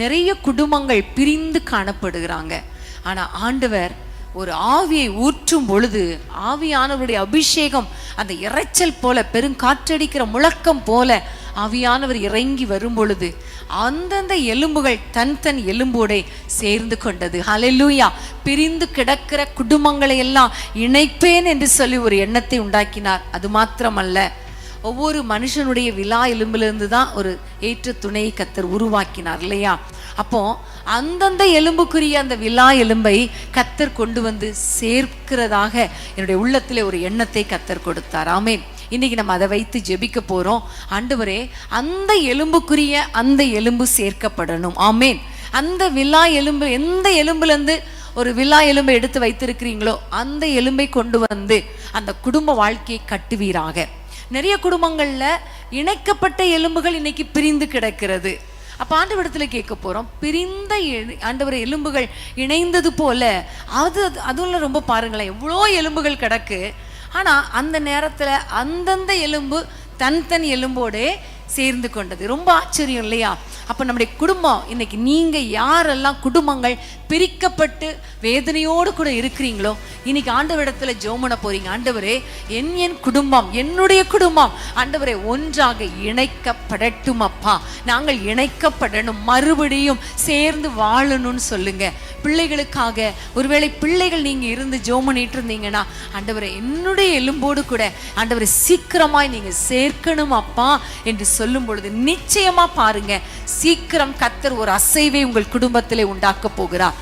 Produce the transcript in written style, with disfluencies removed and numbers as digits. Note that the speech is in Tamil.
நிறைய குடும்பங்கள் பிரிந்து காணப்படுகிறாங்க. ஆனா ஆண்டவர் ஒரு ஆவியை ஊற்றும் பொழுது ஆவியானவருடைய அபிஷேகம் அந்த இறைச்சல் போல, பெருங்காற்றடிக்கிற முழக்கம் போல ஆவியானவர் இறங்கி வரும் பொழுது அந்தந்த எலும்புகள் தன் எலும்போட சேர்ந்து கொண்டது. ஹல்லேலூயா. பிரிந்து கிடக்கிற குடும்பங்களை எல்லாம் இணைப்பேன் என்று சொல்லி ஒரு எண்ணத்தை உண்டாக்கினார். அது மாத்திரமல்ல, ஒவ்வொரு மனுஷனுடைய விலா எலும்பிலிருந்து தான் ஒரு ஏற்ற துணையை கர்த்தர் உருவாக்கினார் இல்லையா? அப்போ அந்தந்த எலும்புக்குரிய அந்த விலா எலும்பை கர்த்தர் கொண்டு வந்து சேர்க்கிறதாக என்னுடைய உள்ளத்திலே ஒரு எண்ணத்தை கர்த்தர் கொடுத்தார். ஆமென். இன்னைக்கு நம்ம அதை வைத்து ஜெபிக்க போறோம். ஆண்டவரே, அந்த எலும்புக்குரிய அந்த எலும்பு சேர்க்கப்படணும். ஆமென். அந்த விலா எலும்பு, எந்த எலும்புல இருந்து ஒரு விலா எலும்பை எடுத்து வைத்திருக்கிறீங்களோ அந்த எலும்பை கொண்டு வந்து அந்த குடும்ப வாழ்க்கையை கட்டுவீராக. நிறைய குடும்பங்கள்ல இணைக்கப்பட்ட எலும்புகள் இன்னைக்கு பிரிந்து கிடக்கிறது. அப்ப ஆண்டவரிடத்துல கேட்க போறோம், பிரிந்த ஆண்டவரை எலும்புகள் இணைந்தது போல அதுல ரொம்ப பாருங்களேன், எவ்வளோ எலும்புகள் கிடக்கு. ஆனா அந்த நேரத்துல அந்தந்த எலும்பு தன் எலும்போட சேர்ந்து கொண்டது. ரொம்ப ஆச்சரியம் இல்லையா? அப்ப நம்முடைய குடும்பம் இன்னைக்கு, நீங்க யாரெல்லாம் குடும்பங்கள் பிரிக்கப்பட்டு வேதனையோடு கூட இருக்கிறீங்களோ, இன்னைக்கு ஆண்டவரிடத்துல ஜெபம் பண்ண போறீங்க. ஆண்டவரே, என் குடும்பம், என்னுடைய குடும்பம் ஆண்டவரே ஒன்றாக இணைக்கப்படட்டும் அப்பா. நாங்கள் இணைக்கப்படணும், மறுபடியும் சேர்ந்து வாழணும்னு சொல்லுங்க. பிள்ளைகளுக்காக, ஒருவேளை பிள்ளைகள் நீங்க இருந்து ஜெபம் பண்ணிட்டு இருந்தீங்கன்னா, ஆண்டவரே என்னுடைய எலும்போடு கூட ஆண்டவரை சீக்கிரமாய் நீங்க சேர்க்கணும் அப்பா என்று சொல்லும் பொழுது நிச்சயமா பாருங்க, சீக்கிரம் கர்த்தர் ஒரு அசைவை உங்கள் குடும்பத்திலே உண்டாக்க போகிறார்.